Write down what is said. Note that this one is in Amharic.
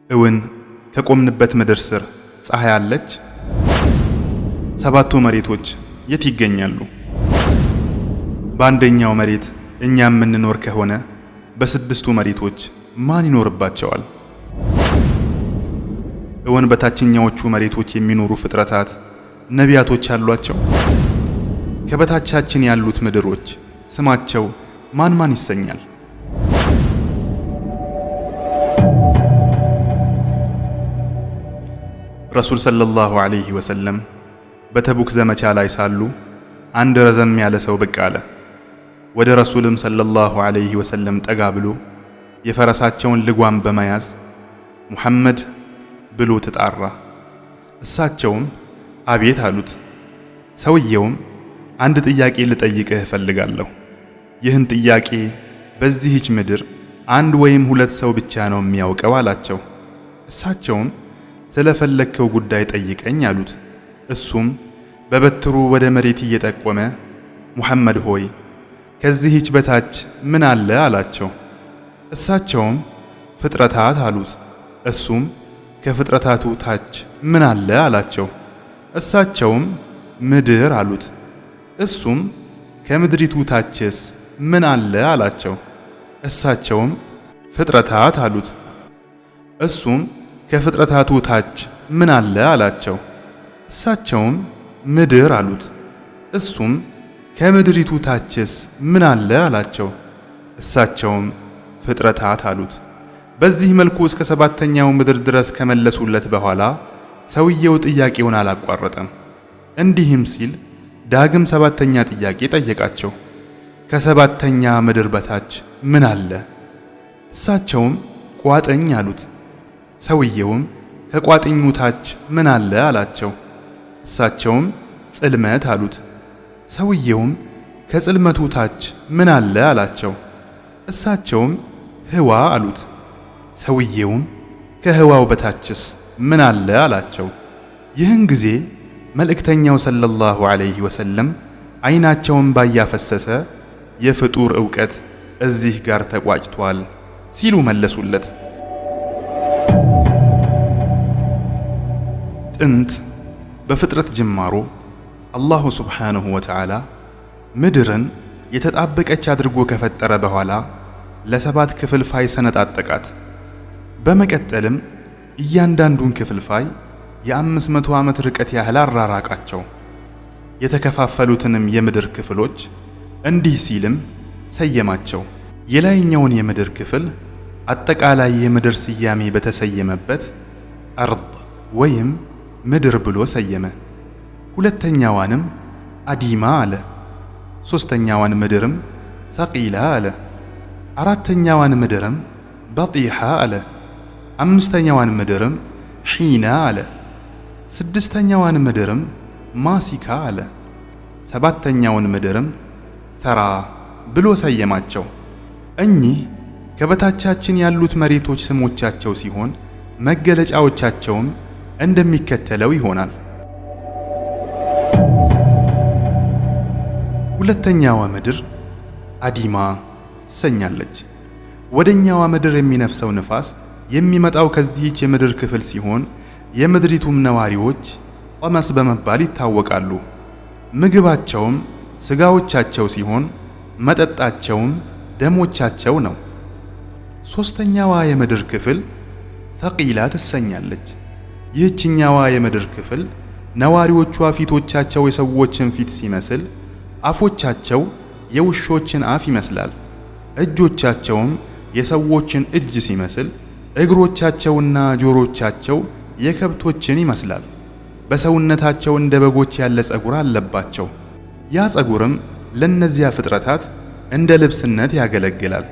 እውን ከቆምንበት ምድር ስር ፀሐይ አለች? ሰባቱ መሬቶች የት ይገኛሉ? በአንደኛው መሬት እኛ የምንኖር ከሆነ በስድስቱ መሬቶች ማን ይኖርባቸዋል? እውን በታችኛዎቹ መሬቶች የሚኖሩ ፍጥረታት ነቢያቶች አሏቸው? ከበታቻችን ያሉት ምድሮች ስማቸው ማን ማን ይሰኛል? ረሱል ሰለላሁ ዐለይሂ ወሰለም በተቡክ ዘመቻ ላይ ሳሉ አንድ ረዘም ያለ ሰው ብቅ አለ። ወደ ረሱልም ሰለላሁ ዐለይሂ ወሰለም ጠጋ ብሎ የፈረሳቸውን ልጓም በመያዝ ሙሐመድ ብሎ ተጣራ። እሳቸውም አቤት አሉት። ሰውየውም አንድ ጥያቄ ልጠይቅህ እፈልጋለሁ። ይህን ጥያቄ በዚህች ምድር አንድ ወይም ሁለት ሰው ብቻ ነው የሚያውቀው አላቸው። እሳቸውም ስለፈለከው ጉዳይ ጠይቀኝ አሉት። እሱም በበትሩ ወደ መሬት እየጠቆመ ሙሐመድ ሆይ ከዚህች በታች ምን አለ አላቸው። እሳቸውም ፍጥረታት አሉት። እሱም ከፍጥረታቱ ታች ምን አለ አላቸው። እሳቸውም ምድር አሉት። እሱም ከምድሪቱ ታችስ ምን አለ አላቸው። እሳቸውም ፍጥረታት አሉት። እሱም ከፍጥረታቱ ታች ምን አለ አላቸው። እሳቸውም ምድር አሉት። እሱም ከምድሪቱ ታችስ ምን አለ አላቸው። እሳቸውም ፍጥረታት አሉት። በዚህ መልኩ እስከ ሰባተኛው ምድር ድረስ ከመለሱለት በኋላ ሰውየው ጥያቄውን አላቋረጠም። እንዲህም ሲል ዳግም ሰባተኛ ጥያቄ ጠየቃቸው። ከሰባተኛ ምድር በታች ምን አለ? እሳቸውም ቋጥኝ አሉት። ሰውየውም ከቋጥኙ ታች ምን አለ አላቸው። እሳቸውም ጽልመት አሉት። ሰውየውም ከጽልመቱ ታች ምን አለ አላቸው። እሳቸውም ህዋ አሉት። ሰውየውም ከህዋው በታችስ ምን አለ አላቸው። ይህን ጊዜ መልእክተኛው ሰለላሁ ዐለይሂ ወሰለም ዓይናቸውን ባያፈሰሰ የፍጡር ዕውቀት እዚህ ጋር ተቋጭቷል ሲሉ መለሱለት። ጥንት በፍጥረት ጅማሮ አላሁ ሱብሓነሁ ወተዓላ ምድርን የተጣበቀች አድርጎ ከፈጠረ በኋላ ለሰባት ክፍልፋይ ሰነጣጠቃት። በመቀጠልም እያንዳንዱን ክፍልፋይ የ500 ዓመት ርቀት ያህል አራራቃቸው። የተከፋፈሉትንም የምድር ክፍሎች እንዲህ ሲልም ሰየማቸው። የላይኛውን የምድር ክፍል አጠቃላይ የምድር ስያሜ በተሰየመበት አርድ ወይም ምድር ብሎ ሰየመ። ሁለተኛዋንም አዲማ አለ። ሶስተኛዋን ምድርም ተቂላ አለ። አራተኛዋን ምድርም በጢሓ አለ። አምስተኛዋን ምድርም ሒና አለ። ስድስተኛዋን ምድርም ማሲካ አለ። ሰባተኛውን ምድርም ተራ ብሎ ሰየማቸው። እኚህ ከበታቻችን ያሉት መሬቶች ስሞቻቸው ሲሆን መገለጫዎቻቸውም እንደሚከተለው ይሆናል። ሁለተኛዋ ምድር አዲማ ትሰኛለች። ወደኛዋ ምድር የሚነፍሰው ንፋስ የሚመጣው ከዚህች የምድር ክፍል ሲሆን የምድሪቱም ነዋሪዎች ቀመስ በመባል ይታወቃሉ። ምግባቸውም ስጋዎቻቸው ሲሆን መጠጣቸውም ደሞቻቸው ነው። ሶስተኛዋ የምድር ክፍል ተቂላ ትሰኛለች። ይህችኛዋ የምድር ክፍል ነዋሪዎቿ ፊቶቻቸው የሰዎችን ፊት ሲመስል፣ አፎቻቸው የውሾችን አፍ ይመስላል። እጆቻቸውም የሰዎችን እጅ ሲመስል፣ እግሮቻቸውና ጆሮቻቸው የከብቶችን ይመስላል። በሰውነታቸው እንደ በጎች ያለ ጸጉር አለባቸው። ያ ጸጉርም ለነዚያ ፍጥረታት እንደ ልብስነት ያገለግላል።